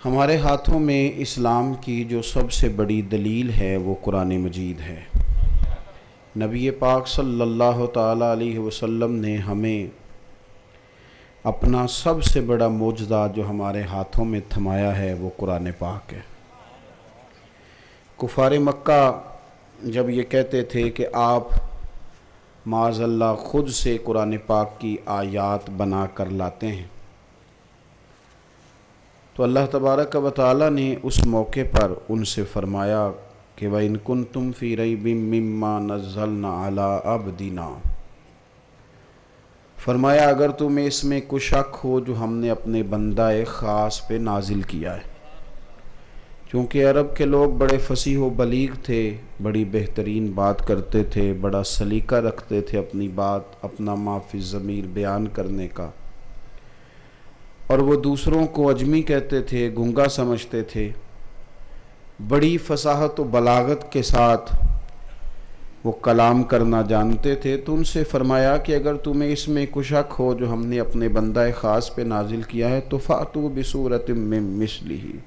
ہمارے ہاتھوں میں اسلام کی جو سب سے بڑی دلیل ہے وہ قرآن مجید ہے۔ نبی پاک صلی اللہ تعالیٰ علیہ وسلم نے ہمیں اپنا سب سے بڑا معجزہ جو ہمارے ہاتھوں میں تھمایا ہے وہ قرآن پاک ہے۔ کفار مکہ جب یہ کہتے تھے کہ آپ معاذ اللہ خود سے قرآن پاک کی آیات بنا کر لاتے ہیں، تو اللہ تبارک و تعالیٰ نے اس موقع پر ان سے فرمایا کہ وَإِن كُنتُمْ فِي رَيْبٍ مِّمَّا نَزَّلْنَا عَلَىٰ عَبْدِنَا، فرمایا اگر تمہیں اس میں کوئی شک ہو جو ہم نے اپنے بندہ خاص پہ نازل کیا ہے۔ چونکہ عرب کے لوگ بڑے فصیح و بلیغ تھے، بڑی بہترین بات کرتے تھے، بڑا سلیقہ رکھتے تھے اپنی بات، اپنا ما فی الضمیر بیان کرنے کا، اور وہ دوسروں کو اجمی کہتے تھے، گنگا سمجھتے تھے۔ بڑی فصاحت و بلاغت کے ساتھ وہ کلام کرنا جانتے تھے، تو ان سے فرمایا کہ اگر تمہیں اس میں کوئی شک ہو جو ہم نے اپنے بندہ خاص پہ نازل کیا ہے تو فَأْتُوا بِسُورَةٍ مِّن مِّثْلِهِ،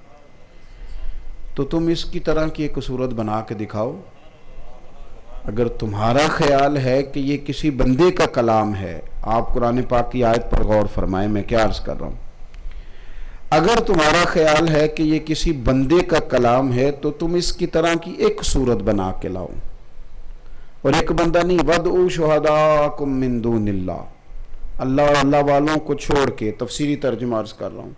تو تم اس کی طرح کی ایک صورت بنا کے دکھاؤ۔ اگر تمہارا خیال ہے کہ یہ کسی بندے کا کلام ہے، آپ قرآن پاک کی آیت پر غور فرمائیں، میں کیا عرض کر رہا ہوں۔ اگر تمہارا خیال ہے کہ یہ کسی بندے کا کلام ہے تو تم اس کی طرح کی ایک صورت بنا کے لاؤ، اور ایک بندہ نہیں، وَادْعُوا شُهَدَاءَكُم مِّن دُونِ اللَّهِ، اللہ اور اللہ والوں کو چھوڑ کے، تفسیری ترجمہ عرض کر رہا ہوں،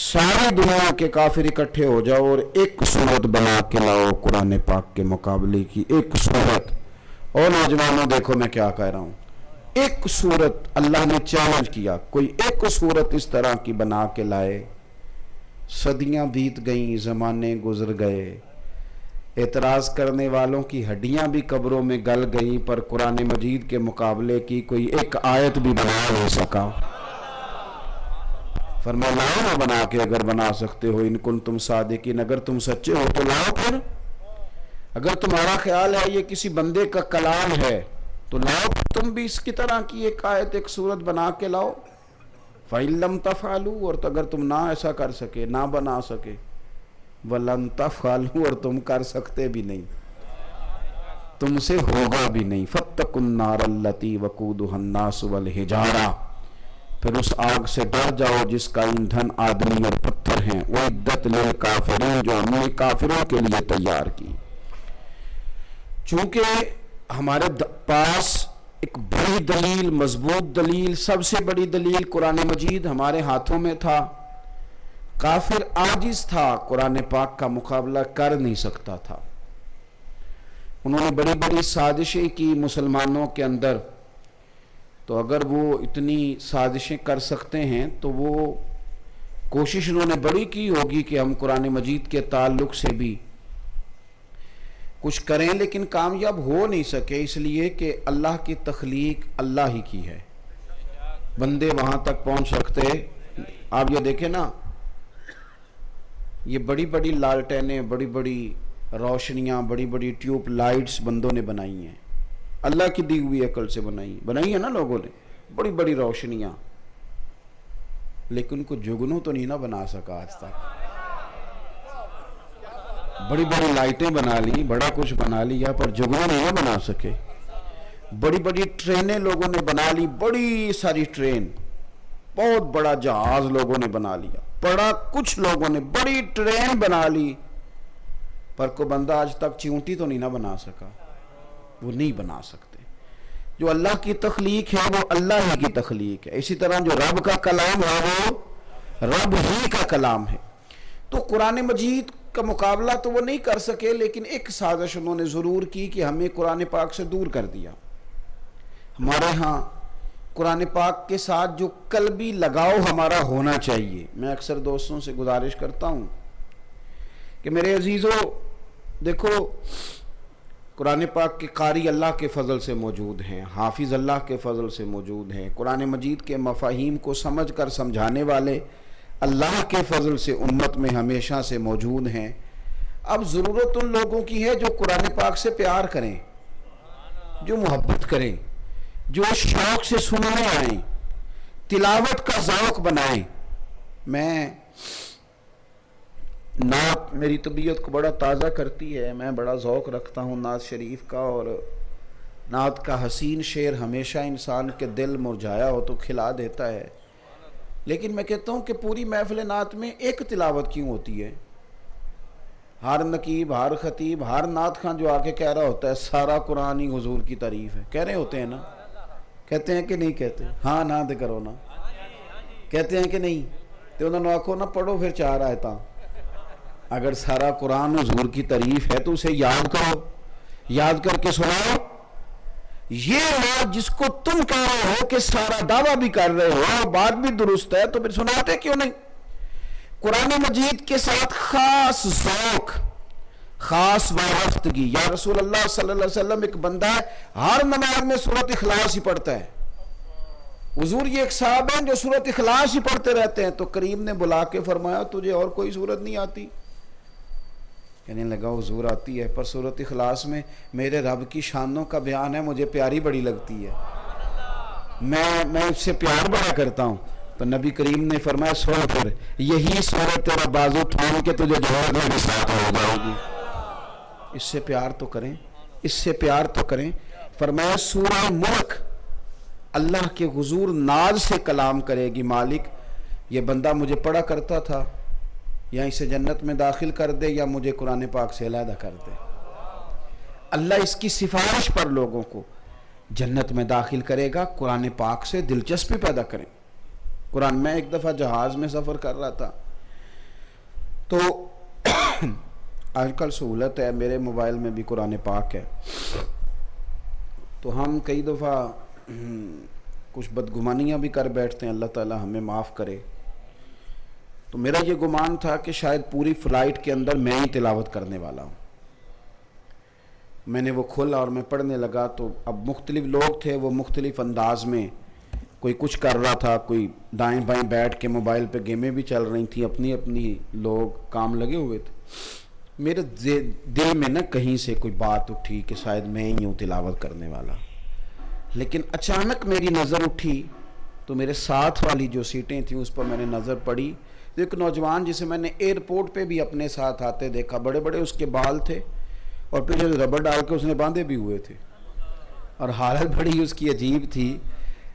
ساری دنیا کے کافر اکٹھے ہو جاؤ اور ایک صورت بنا کے لاؤ قرآن پاک کے مقابلے کی ایک صورت۔ اور نوجوانوں دیکھو میں کیا کہہ رہا ہوں، ایک صورت اللہ نے چیلنج کیا، کوئی ایک صورت اس طرح کی بنا کے لائے۔ صدیاں بیت گئیں، زمانے گزر گئے، اعتراض کرنے والوں کی ہڈیاں بھی قبروں میں گل گئیں، پر قرآن مجید کے مقابلے کی کوئی ایک آیت بھی بنا نہیں سکا۔ فرمایا لاؤ نہ بنا کے، اگر بنا سکتے ہو، ان کنتم صادقین، اگر تم سچے ہو تو لاؤ پھر۔ اگر تمہارا خیال ہے یہ کسی بندے کا کلام ہے تو لاؤ تم بھی اس کی طرح کی ایک آیت، ایک صورت بنا کے لاؤ۔ فَإِن لَّمْ تَفْعَلُوا، اور اگر تم نہ ایسا کر سکے، نہ بنا سکے، وَلَن تَفْعَلُوا، اور تم کر سکتے بھی نہیں، تم سے ہوگا بھی نہیں، فَاتَّقُوا النَّارَ الَّتِي وَقُودُهَا النَّاسُ وَالْحِجَارَةُ، پھر اس آگ سے ڈر جاؤ جس کا ایندھن آدمی اور پتھر ہیں، وَأُعِدَّتْ لِلْكَافِرِينَ، جو ہم نے کافروں کے لیے تیار کی۔ چونکہ ہمارے پاس ایک بڑی دلیل، مضبوط دلیل، سب سے بڑی دلیل قرآن مجید ہمارے ہاتھوں میں تھا، کافر عاجز تھا، قرآن پاک کا مقابلہ کر نہیں سکتا تھا۔ انہوں نے بڑی بڑی سازشیں کی مسلمانوں کے اندر، تو اگر وہ اتنی سازشیں کر سکتے ہیں تو وہ کوشش انہوں نے بڑی کی ہوگی کہ ہم قرآن مجید کے تعلق سے بھی کچھ کریں، لیکن کامیاب ہو نہیں سکے، اس لیے کہ اللہ کی تخلیق اللہ ہی کی ہے، بندے وہاں تک پہنچ سکتے۔ آپ یہ دیکھیں نا، یہ بڑی بڑی لالٹینیں، بڑی بڑی روشنیاں، بڑی بڑی ٹیوب لائٹس بندوں نے بنائی ہیں، اللہ کی دی ہوئی عقل سے بنائی ہے نا لوگوں نے، بڑی بڑی روشنیاں، لیکن کو جگنو تو نہیں نہ بنا سکا آج تک۔ بڑی بڑی لائٹیں بنا لی، بڑا کچھ بنا لیا، پر جگنو نہیں نہ بنا سکے۔ بڑی بڑی ٹرینیں لوگوں نے بنا لی، بڑی ساری ٹرین، بہت بڑا جہاز لوگوں نے بنا لیا، بڑا کچھ لوگوں نے بڑی ٹرین بنا لی، پر کوئی بندہ آج تک چیونٹی تو نہیں نہ بنا سکا، وہ نہیں بنا سکتے۔ جو اللہ کی تخلیق ہے وہ اللہ ہی کی تخلیق ہے، اسی طرح جو رب کا کلام ہے وہ رب ہی کا کلام ہے۔ تو قرآن مجید کا مقابلہ تو وہ نہیں کر سکے، لیکن ایک سازش انہوں نے ضرور کی کہ ہمیں قرآن پاک سے دور کر دیا۔ ہمارے ہاں قرآن پاک کے ساتھ جو قلبی لگاؤ ہمارا ہونا چاہیے۔ میں اکثر دوستوں سے گزارش کرتا ہوں کہ میرے عزیزو دیکھو، قرآن پاک کے قاری اللہ کے فضل سے موجود ہیں، حافظ اللہ کے فضل سے موجود ہیں، قرآن مجید کے مفاہیم کو سمجھ کر سمجھانے والے اللہ کے فضل سے امت میں ہمیشہ سے موجود ہیں۔ اب ضرورت ان لوگوں کی ہے جو قرآن پاک سے پیار کریں، جو محبت کریں، جو شوق سے سننے آئیں، تلاوت کا ذوق بنائیں۔ میں نعت میری طبیعت کو بڑا تازہ کرتی ہے، میں بڑا ذوق رکھتا ہوں نعت شریف کا، اور نعت کا حسین شعر ہمیشہ انسان کے دل مرجھایا ہو تو کھلا دیتا ہے۔ لیکن میں کہتا ہوں کہ پوری محفل نعت میں ایک تلاوت کیوں ہوتی ہے؟ ہر نقیب، ہر خطیب، ہر نعت خان جو آ کے کہہ رہا ہوتا ہے سارا قرآن ہی حضور کی تعریف ہے، کہہ رہے ہوتے ہیں نا؟ کہتے ہیں کہ نہیں کہتے؟ ہاں نہ دے کرو نا، کہتے ہیں کہ نہیں؟ تو انہوں نے آکھو نہ پڑھو پھر 4 آیتاں، اگر سارا قرآن حضور کی تعریف ہے تو اسے یاد کرو، یاد کر کے سناؤ۔ یہ بات جس کو تم کہہ رہے ہو کہ سارا دعویٰ بھی کر رہے ہو، بات بھی درست ہے، تو پھر سناتے کیوں نہیں؟ قرآن مجید کے ساتھ خاص ذوق، خاص وابستگی۔ یا رسول اللہ صلی اللہ علیہ وسلم ایک بندہ ہے ہر نماز میں سورۃ اخلاص ہی پڑھتا ہے، حضور یہ ایک صاحب ہیں جو سورۃ اخلاص ہی پڑھتے رہتے ہیں، تو کریم نے بلا کے فرمایا تجھے اور کوئی سورت نہیں آتی؟ کہنے لگا حضور آتی ہے، پر سورۃ اخلاص میں میرے رب کی شانوں کا بیان ہے، مجھے پیاری بڑی لگتی ہے، میں اس سے پیار بڑا کرتا ہوں۔ تو نبی کریم نے فرمایا سن پھر یہی سورت تیرا بازو تھام کے تجھے جوڑنے کے ساتھ ہو جائے گی، اس سے پیار تو کریں، اس سے پیار تو کریں۔ فرمایا سورہ ملک اللہ کے حضور ناز سے کلام کرے گی، مالک یہ بندہ مجھے پڑھا کرتا تھا، یا اسے جنت میں داخل کر دے یا مجھے قرآن پاک سے علیحدہ کر دے۔ اللہ اس کی سفارش پر لوگوں کو جنت میں داخل کرے گا، قرآن پاک سے دلچسپی پیدا کریں۔ قرآن میں ایک دفعہ جہاز میں سفر کر رہا تھا، تو آج کل سہولت ہے، میرے موبائل میں بھی قرآن پاک ہے، تو ہم کئی دفعہ کچھ بدگمانیاں بھی کر بیٹھتے ہیں، اللہ تعالی ہمیں معاف کرے۔ تو میرا یہ گمان تھا کہ شاید پوری فلائٹ کے اندر میں ہی تلاوت کرنے والا ہوں۔ میں نے وہ کھولا اور میں پڑھنے لگا، تو اب مختلف لوگ تھے، وہ مختلف انداز میں، کوئی کچھ کر رہا تھا، کوئی دائیں بائیں بیٹھ کے موبائل پہ گیمیں بھی چل رہی تھیں، اپنی اپنی لوگ کام لگے ہوئے تھے۔ میرے دل میں نہ کہیں سے کوئی بات اٹھی کہ شاید میں ہی ہوں تلاوت کرنے والا، لیکن اچانک میری نظر اٹھی تو میرے ساتھ والی جو سیٹیں تھیں اس پر میں نے نظر پڑی، ایک نوجوان جسے میں نے ایئرپورٹ پہ بھی اپنے ساتھ آتے دیکھا، بڑے بڑے اس کے بال تھے اور پیچھے ربڑ ڈال کے اس نے باندھے بھی ہوئے تھے، اور حالت بڑی اس کی عجیب تھی،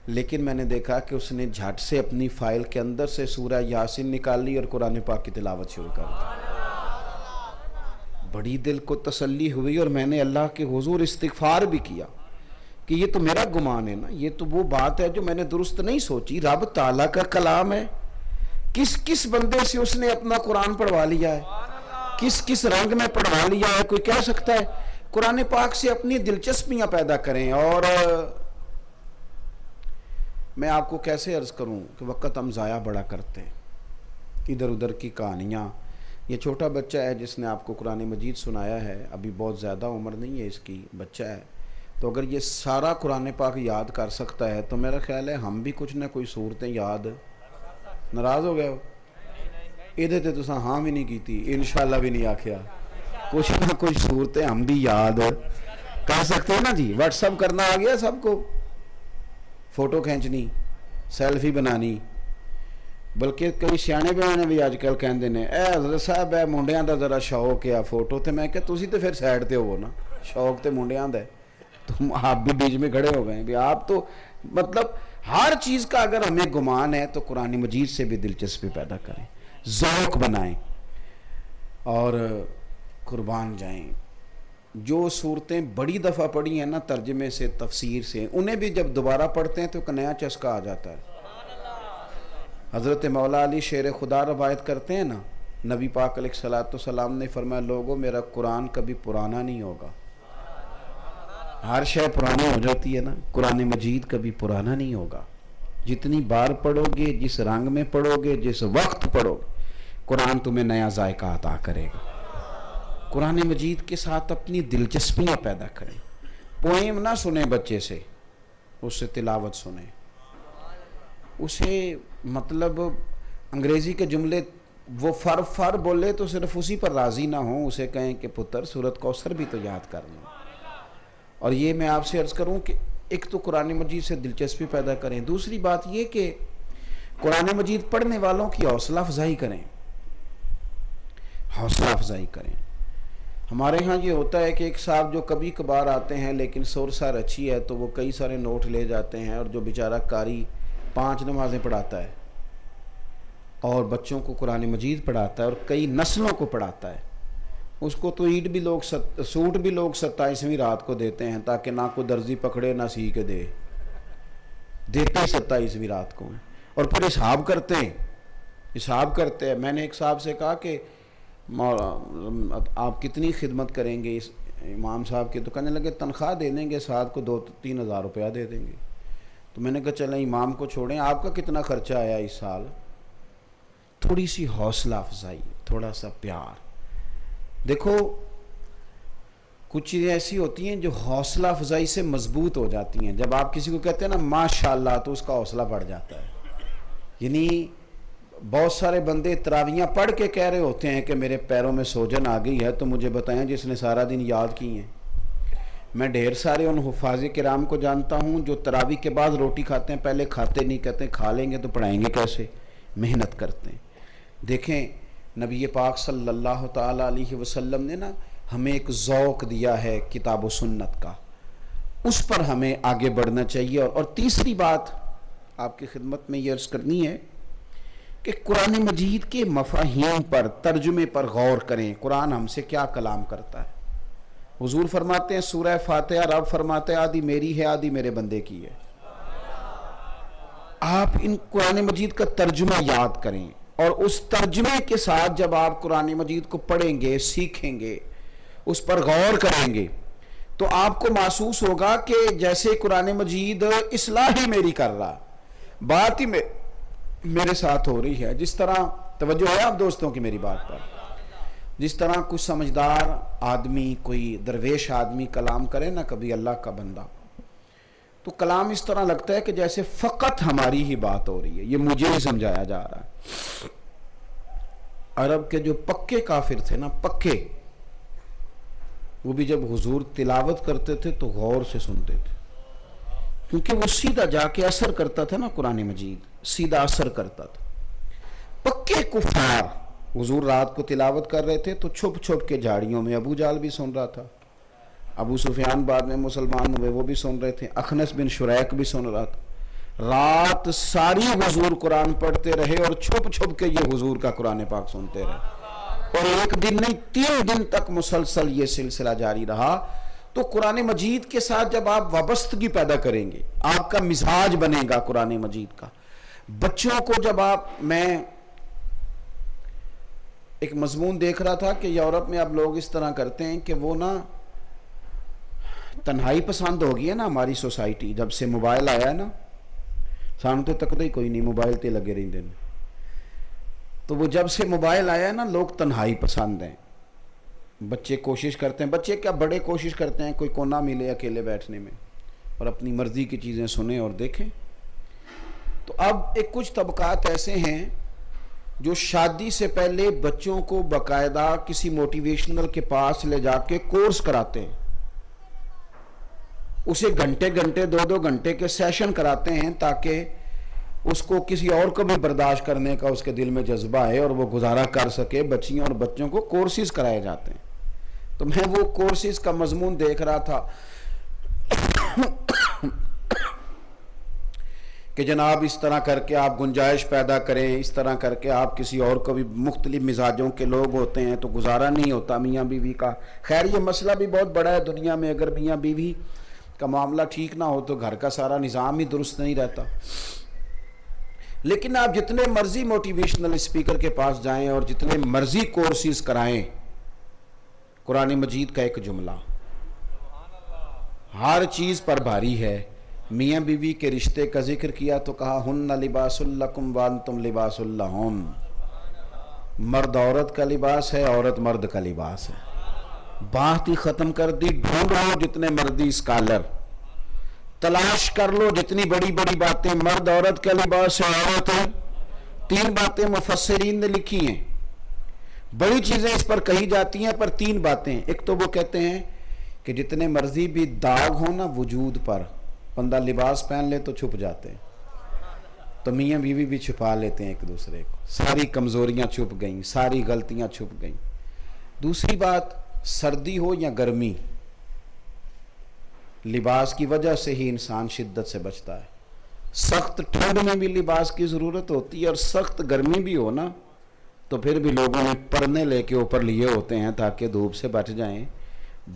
لیکن میں نے دیکھا کہ اس نے جھٹ سے اپنی فائل کے اندر سے سورہ یاسین نکال لی اور قرآن پاک کی تلاوت شروع کر دی۔ بڑی دل کو تسلی ہوئی، اور میں نے اللہ کے حضور استغفار بھی کیا کہ یہ تو میرا گمان ہے نا، یہ تو وہ بات ہے جو میں نے درست نہیں سوچی، رب تعالیٰ کا کلام ہے، کس بندے سے اس نے اپنا قرآن پڑھوا لیا ہے، کس رنگ میں پڑھوا لیا ہے، کوئی کہہ سکتا ہے؟ قرآن پاک سے اپنی دلچسپیاں پیدا کریں۔ اور میں آپ کو کیسے عرض کروں کہ وقت ہم ضائع بڑا کرتے ہیں، ادھر ادھر کی کہانیاں۔ یہ چھوٹا بچہ ہے جس نے آپ کو قرآن مجید سنایا ہے، ابھی بہت زیادہ عمر نہیں ہے اس کی، بچہ ہے، تو اگر یہ سارا قرآن پاک یاد کر سکتا ہے تو میرا خیال ہے ہم بھی کچھ نہ کوئی صورتیں یاد۔ ناراض ہو گئے ہو؟ ادھر تے تساں ہاں بھی نہیں کیتی، انشاءاللہ بھی نہیں آکھیا، کچھ نہ کچھ صورتیں ہم بھی یاد کر سکتے ہیں نا جی۔ واٹس ایپ کرنا آ گیا سب کو، فوٹو کھینچنی، سیلفی بنانی، بلکہ کئی سیانے بیانے بھی آج کل کہندے نے اے حضرت صاحب اے منڈیاں دا ذرا شوق ہے فوٹو، تے میں کہ تسی تے پھر سائڈ تے ہو نا، شوق تے منڈیاں دا ہے، تم آپ بھی بیچ میں کھڑے ہو گئے بھی آپ تو مطلب ہر چیز کا اگر ہمیں گمان ہے تو قرآن مجید سے بھی دلچسپی پیدا کریں، ذوق بنائیں اور قربان جائیں۔ جو صورتیں بڑی دفعہ پڑھی ہیں نا ترجمے سے تفسیر سے، انہیں بھی جب دوبارہ پڑھتے ہیں تو ایک نیا چسکا آ جاتا ہے۔ حضرت مولا علی شیر خدا روایت کرتے ہیں نا، نبی پاک علیہ السلام نے فرمایا لوگوں میرا قرآن کبھی پرانا نہیں ہوگا۔ ہر شے پرانی ہو جاتی ہے نا، قرآن مجید کبھی پرانا نہیں ہوگا۔ جتنی بار پڑھو گے، جس رنگ میں پڑھو گے، جس وقت پڑھو گے، قرآن تمہیں نیا ذائقہ عطا کرے گا۔ قرآن مجید کے ساتھ اپنی دلچسپیاں پیدا کریں۔ پوئم نہ سنیں بچے سے، اس سے تلاوت سنیں، اسے مطلب انگریزی کے جملے وہ فر بولے تو صرف اسی پر راضی نہ ہوں، اسے کہیں کہ پتر سورۃ کوثر بھی تو یاد کر لیں۔ اور یہ میں آپ سے عرض کروں کہ ایک تو قرآن مجید سے دلچسپی پیدا کریں، دوسری بات یہ کہ قرآن مجید پڑھنے والوں کی حوصلہ افزائی کریں۔ حوصلہ افزائی کریں. ہمارے ہاں یہ ہوتا ہے کہ ایک صاحب جو کبھی کبھار آتے ہیں لیکن سور اچھی ہے تو وہ کئی سارے نوٹ لے جاتے ہیں, اور جو بیچارہ قاری 5 نمازیں پڑھاتا ہے اور بچوں کو قرآن مجید پڑھاتا ہے اور کئی نسلوں کو پڑھاتا ہے, اس کو تو سوٹ بھی لوگ 27ویں رات کو دیتے ہیں تاکہ نہ کوئی درزی پکڑے نہ سی کے دیتے 27ویں رات کو ہیں. اور پھر حساب کرتے ہیں. میں نے ایک صاحب سے کہا کہ آپ کتنی خدمت کریں گے اس امام صاحب کی؟ تو کہنے لگے تنخواہ دے دیں گے ساتھ کو 2-3 ہزار روپیہ دے دیں گے. تو میں نے کہا چلیں امام کو چھوڑیں, آپ کا کتنا خرچہ آیا اس سال؟ تھوڑی سی حوصلہ افزائی, تھوڑا سا پیار. دیکھو کچھ چیزیں ایسی ہوتی ہیں جو حوصلہ افزائی سے مضبوط ہو جاتی ہیں. جب آپ کسی کو کہتے ہیں نا ماشاءاللہ تو اس کا حوصلہ بڑھ جاتا ہے. یعنی بہت سارے بندے تراویحاں پڑھ کے کہہ رہے ہوتے ہیں کہ میرے پیروں میں سوجن آ گئی ہے, تو مجھے بتائیں جس نے سارا دن یاد کی ہیں. میں ڈھیر سارے ان حفاظ کرام کو جانتا ہوں جو تراویح کے بعد روٹی کھاتے ہیں, پہلے کھاتے نہیں, کہتے ہیں کھا لیں گے تو پڑھائیں گے کیسے, محنت کرتے ہیں. دیکھیں نبی پاک صلی اللہ تعالیٰ علیہ وسلم نے نا ہمیں ایک ذوق دیا ہے کتاب و سنت کا, اس پر ہمیں آگے بڑھنا چاہیے. اور تیسری بات آپ کی خدمت میں یہ عرض کرنی ہے کہ قرآن مجید کے مفاہیم پر, ترجمے پر غور کریں. قرآن ہم سے کیا کلام کرتا ہے؟ حضور فرماتے ہیں سورہ فاتحہ, رب فرماتے ہیں آدھی میری ہے آدھی میرے بندے کی ہے. آپ ان قرآن مجید کا ترجمہ یاد کریں, اور اس ترجمے کے ساتھ جب آپ قرآن مجید کو پڑھیں گے, سیکھیں گے, اس پر غور کریں گے, تو آپ کو محسوس ہوگا کہ جیسے قرآن مجید اصلاح ہی میری کر رہا, بات ہی میرے ساتھ ہو رہی ہے. جس طرح توجہ ہے آپ دوستوں کی میری بات پر, جس طرح کچھ سمجھدار آدمی, کوئی درویش آدمی کلام کرے نا کبھی اللہ کا بندہ, تو کلام اس طرح لگتا ہے کہ جیسے فقط ہماری ہی بات ہو رہی ہے, یہ مجھے ہی سمجھایا جا رہا ہے. عرب کے جو پکے کافر تھے نا, پکے, وہ بھی جب حضور تلاوت کرتے تھے تو غور سے سنتے تھے, کیونکہ وہ سیدھا جا کے اثر کرتا تھا نا, قرآن مجید سیدھا اثر کرتا تھا. پکے کفار حضور رات کو تلاوت کر رہے تھے تو چھپ چھپ کے جھاڑیوں میں, ابو جال بھی سن رہا تھا, ابو سفیان بعد میں مسلمان ہوئے وہ بھی سن رہے تھے, اخنس بن شریک بھی سن رہا تھا. رات ساری حضور قرآن پڑھتے رہے اور چھپ چھپ کے یہ حضور کا قرآن پاک سنتے رہے, اور ایک دن نہیں 3 دن تک مسلسل یہ سلسلہ جاری رہا. تو قرآن مجید کے ساتھ جب آپ وابستگی پیدا کریں گے, آپ کا مزاج بنے گا قرآن مجید کا. بچوں کو جب میں ایک مضمون دیکھ رہا تھا کہ یورپ میں اب لوگ اس طرح کرتے ہیں کہ وہ نا تنہائی پسند ہو گئی ہے نا ہماری سوسائٹی, جب سے موبائل آیا ہے نا, سامنے تو تک ہی کوئی نہیں, موبائل تے لگے رہتے ہیں. تو وہ جب سے موبائل آیا ہے نا لوگ تنہائی پسند ہیں. بچے کوشش کرتے ہیں, بچے کیا بڑے کوشش کرتے ہیں کوئی کونا ملے اکیلے بیٹھنے میں اور اپنی مرضی کی چیزیں سنیں اور دیکھیں. تو اب ایک کچھ طبقات ایسے ہیں جو شادی سے پہلے بچوں کو باقاعدہ کسی موٹیویشنل کے پاس لے جا کے کورس کراتے ہیں, اسے گھنٹے 2 گھنٹے کے سیشن کراتے ہیں تاکہ اس کو کسی اور کو بھی برداشت کرنے کا اس کے دل میں جذبہ ہے اور وہ گزارا کر سکے. بچیوں اور بچوں کو کورسز کرائے جاتے ہیں. تو میں وہ کورسز کا مضمون دیکھ رہا تھا کہ جناب اس طرح کر کے آپ گنجائش پیدا کریں, اس طرح کر کے آپ کسی اور کو بھی, مختلف مزاجوں کے لوگ ہوتے ہیں تو گزارا نہیں ہوتا میاں بیوی کا. خیر یہ مسئلہ بھی بہت بڑا ہے دنیا میں, اگر میاں بیوی کا معاملہ ٹھیک نہ ہو تو گھر کا سارا نظام ہی درست نہیں رہتا. لیکن آپ جتنے مرضی موٹیویشنل اسپیکر کے پاس جائیں اور جتنے مرضی کورسز کرائیں, قرآن مجید کا ایک جملہ ہر چیز پر بھاری ہے. میاں بیوی کے رشتے کا ذکر کیا تو کہا ہن لباس لکم وانتم لباس لہن, مرد عورت کا لباس ہے, عورت مرد کا لباس ہے. بات ہی ختم کر دی. ڈھونڈ لو جتنے مردی اسکالر, تلاش کر لو جتنی بڑی بڑی باتیں, مرد عورت کا لباس ہے, عورت ہے. 3 باتیں مفسرین نے لکھی ہیں, بڑی چیزیں اس پر کہی جاتی ہیں, پر 3 باتیں. ایک تو وہ کہتے ہیں کہ جتنے مرضی بھی داغ ہو نا وجود پر, بندہ لباس پہن لے تو چھپ جاتے ہیں. تو میاں بیوی بھی چھپا لیتے ہیں ایک دوسرے کو, ساری کمزوریاں چھپ گئیں, ساری غلطیاں چھپ گئیں. دوسری بات، سردی ہو یا گرمی، لباس کی وجہ سے ہی انسان شدت سے بچتا ہے. سخت ٹھنڈ میں بھی لباس کی ضرورت ہوتی ہے، اور سخت گرمی بھی ہو نا تو پھر بھی لوگوں نے پردے لے کے اوپر لیے ہوتے ہیں تاکہ دھوپ سے بچ جائیں.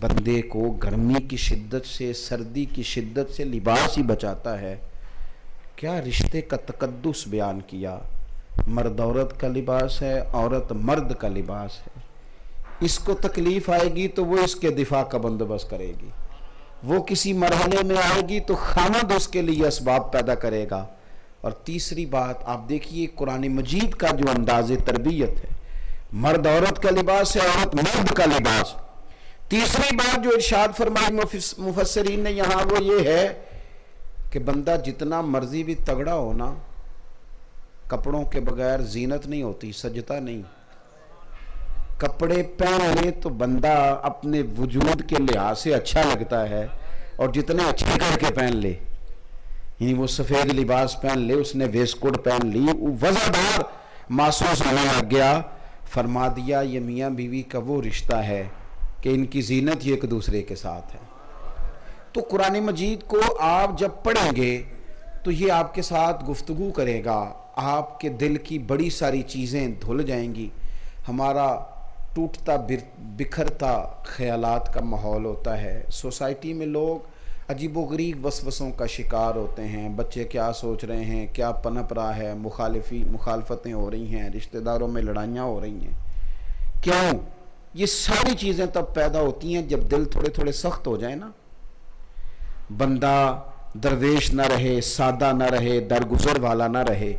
بندے کو گرمی کی شدت سے، سردی کی شدت سے لباس ہی بچاتا ہے. کیا رشتے کا تقدس بیان کیا. مرد عورت کا لباس ہے، عورت مرد کا لباس ہے. اس کو تکلیف آئے گی تو وہ اس کے دفاع کا بندوبست کرے گی. وہ کسی مرحلے میں آئے گی تو خامد اس کے لیے اسباب پیدا کرے گا. اور تیسری بات آپ دیکھیے قرآن مجید کا جو انداز تربیت ہے، مرد عورت کا لباس ہے، عورت مرد کا لباس. تیسری بات جو ارشاد فرمائی مفسرین نے یہاں وہ یہ ہے کہ بندہ جتنا مرضی بھی تگڑا ہو نا، کپڑوں کے بغیر زینت نہیں ہوتی، سجتا نہیں. کپڑے پہن لے تو بندہ اپنے وجود کے لحاظ سے اچھا لگتا ہے، اور جتنے اچھے کر کے پہن لے، یعنی وہ سفید لباس پہن لے، اس نے ویسٹ کوٹ پہن لی، وزردار محسوس ہونے لگ گیا. فرما دیا یہ میاں بیوی کا وہ رشتہ ہے کہ ان کی زینت یہ ایک دوسرے کے ساتھ ہے. تو قرآن مجید کو آپ جب پڑھیں گے تو یہ آپ کے ساتھ گفتگو کرے گا، آپ کے دل کی بڑی ساری چیزیں دھل جائیں گی. ہمارا ٹوٹتا بکھرتا خیالات کا ماحول ہوتا ہے. سوسائٹی میں لوگ عجیب و غریب وسوسوں کا شکار ہوتے ہیں. بچے کیا سوچ رہے ہیں، کیا پنپ رہا ہے، مخالفتیں ہو رہی ہیں، رشتہ داروں میں لڑائیاں ہو رہی ہیں. کیوں؟ یہ ساری چیزیں تب پیدا ہوتی ہیں جب دل تھوڑے تھوڑے سخت ہو جائے نا. بندہ درویش نہ رہے، سادہ نہ رہے، درگزر والا نہ رہے،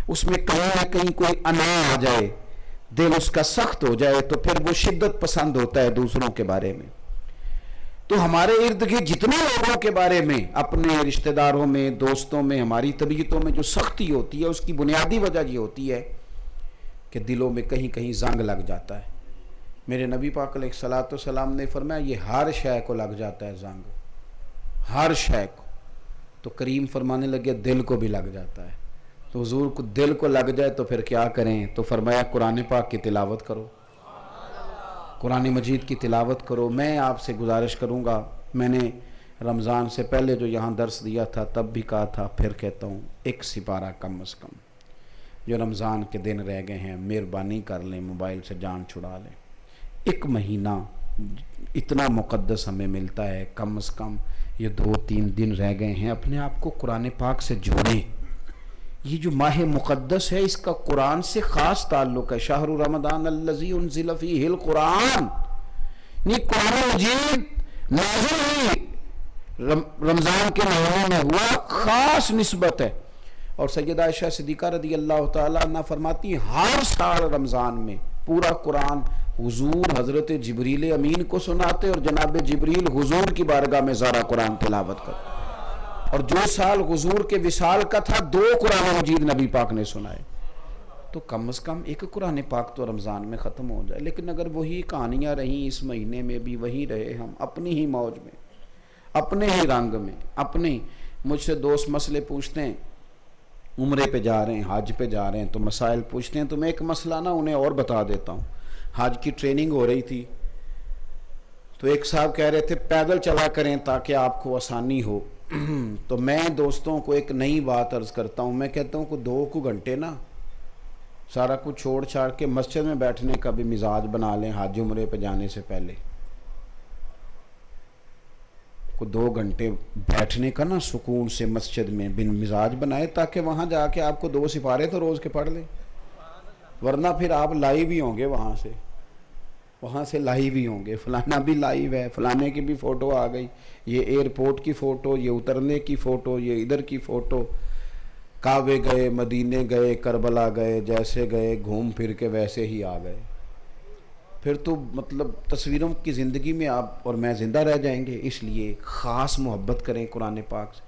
اس میں کہیں نہ کہیں کوئی انا آ جائے، دل اس کا سخت ہو جائے تو پھر وہ شدت پسند ہوتا ہے دوسروں کے بارے میں. تو ہمارے ارد گرد جتنے لوگوں کے بارے میں، اپنے رشتہ داروں میں، دوستوں میں، ہماری طبیعتوں میں جو سختی ہوتی ہے، اس کی بنیادی وجہ یہ ہوتی ہے کہ دلوں میں کہیں کہیں زنگ لگ جاتا ہے. میرے نبی پاک علیہ الصلوۃ والسلام نے فرمایا یہ ہر شے کو لگ جاتا ہے زنگ، ہر شے کو. تو کریم فرمانے لگے دل کو بھی لگ جاتا ہے. تو حضور کو دل کو لگ جائے تو پھر کیا کریں؟ تو فرمایا قرآن پاک کی تلاوت کرو، قرآن مجید کی تلاوت کرو. میں آپ سے گزارش کروں گا، میں نے رمضان سے پہلے جو یہاں درس دیا تھا تب بھی کہا تھا، پھر کہتا ہوں، ایک سپارہ کم از کم جو رمضان کے دن رہ گئے ہیں مہربانی کر لیں، موبائل سے جان چھڑا لیں. ایک مہینہ اتنا مقدس ہمیں ملتا ہے، کم از کم یہ 2-3 دن رہ گئے ہیں، اپنے آپ کو قرآن پاک سے جوڑیں. یہ جو ماہ مقدس ہے اس کا قرآن سے خاص تعلق ہے. شہر رمضان الذی انزل فیہ القرآن، یہ قرآن مجید نازل ہوئی رمضان کے مہینے میں ہوا، خاص نسبت ہے. اور سیدہ عائشہ صدیقہ رضی اللہ تعالیٰ عنہ فرماتی ہیں ہر سال رمضان میں پورا قرآن حضور حضرت جبریل امین کو سناتے اور جناب جبریل حضور کی بارگاہ میں زارا قرآن تلاوت کرتے. اور جو سال حضور کے وصال کا تھا 2 قرآن مجید نبی پاک نے سنائے. تو کم از کم ایک قرآن پاک تو رمضان میں ختم ہو جائے. لیکن اگر وہی کہانیاں رہیں اس مہینے میں بھی، وہی رہے ہم اپنی ہی موج میں، اپنے ہی رنگ میں، اپنے. مجھ سے دوست مسئلے پوچھتے ہیں، عمرے پہ جا رہے ہیں، حج پہ جا رہے ہیں، تو مسائل پوچھتے ہیں. تو میں ایک مسئلہ نا انہیں اور بتا دیتا ہوں. حج کی ٹریننگ ہو رہی تھی تو ایک صاحب کہہ رہے تھے پیدل چلا کریں تاکہ آپ کو آسانی ہو. تو میں دوستوں کو ایک نئی بات عرض کرتا ہوں، میں کہتا ہوں کہ 2 گھنٹے نا سارا کچھ چھوڑ چھاڑ کے مسجد میں بیٹھنے کا بھی مزاج بنا لیں. حج عمرے پہ جانے سے پہلے کو 2 گھنٹے بیٹھنے کا نا سکون سے مسجد میں بن مزاج بنائے، تاکہ وہاں جا کے آپ کو 2 سپارے تو روز کے پڑھ لیں. ورنہ پھر آپ لائیو ہی ہوں گے، وہاں سے لائیو ہی ہوں گے. فلانا بھی لائیو ہے، فلانے کی بھی فوٹو آ گئی، یہ ایئرپورٹ کی فوٹو، یہ اترنے کی فوٹو، یہ ادھر کی فوٹو. کعبے گئے، مدینے گئے، کربلا گئے، جیسے گئے گھوم پھر کے ویسے ہی آ گئے. پھر تو مطلب تصویروں کی زندگی میں آپ اور میں زندہ رہ جائیں گے. اس لیے خاص محبت کریں قرآن پاک سے.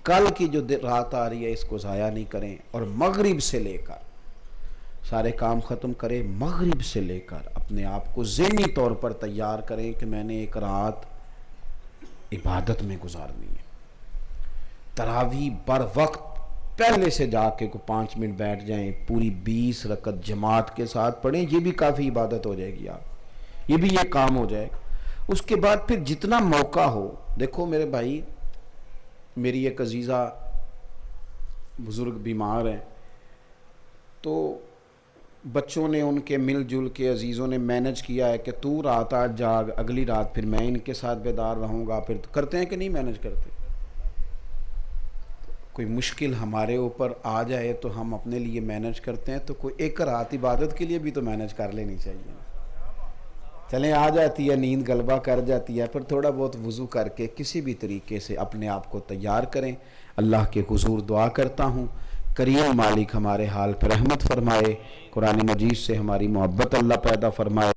کل کی جو رات آ رہی ہے اس کو ضائع نہیں کریں. اور مغرب سے لے کر سارے کام ختم کریں، مغرب سے لے کر اپنے آپ کو ذہنی طور پر تیار کریں کہ میں نے ایک رات عبادت میں گزارنی ہے. تراویح بر وقت پہلے سے جا کے 5 منٹ بیٹھ جائیں، پوری 20 رکعت جماعت کے ساتھ پڑھیں. یہ بھی کافی عبادت ہو جائے گی. آپ یہ بھی یہ کام ہو جائے گا۔ اس کے بعد پھر جتنا موقع ہو، دیکھو میرے بھائی، میری ایک عزیزہ بزرگ بیمار ہیں، تو بچوں نے ان کے مل جل کے عزیزوں نے مینج کیا ہے کہ تو رات آج جاگ، اگلی رات پھر میں ان کے ساتھ بیدار رہوں گا، پھر کرتے ہیں کہ نہیں مینج کرتے؟ کوئی مشکل ہمارے اوپر آ جائے تو ہم اپنے لیے مینج کرتے ہیں، تو کوئی ایک رات عبادت کے لیے بھی تو مینج کر لینی چاہیے۔ چلیں آ جاتی ہے نیند، غلبہ کر جاتی ہے، پھر تھوڑا بہت وضو کر کے کسی بھی طریقے سے اپنے آپ کو تیار کریں۔ اللہ کے حضور دعا کرتا ہوں کریم مالک ہمارے حال پر رحمت فرمائے، قرآن مجید سے ہماری محبت اللہ پیدا فرمائے۔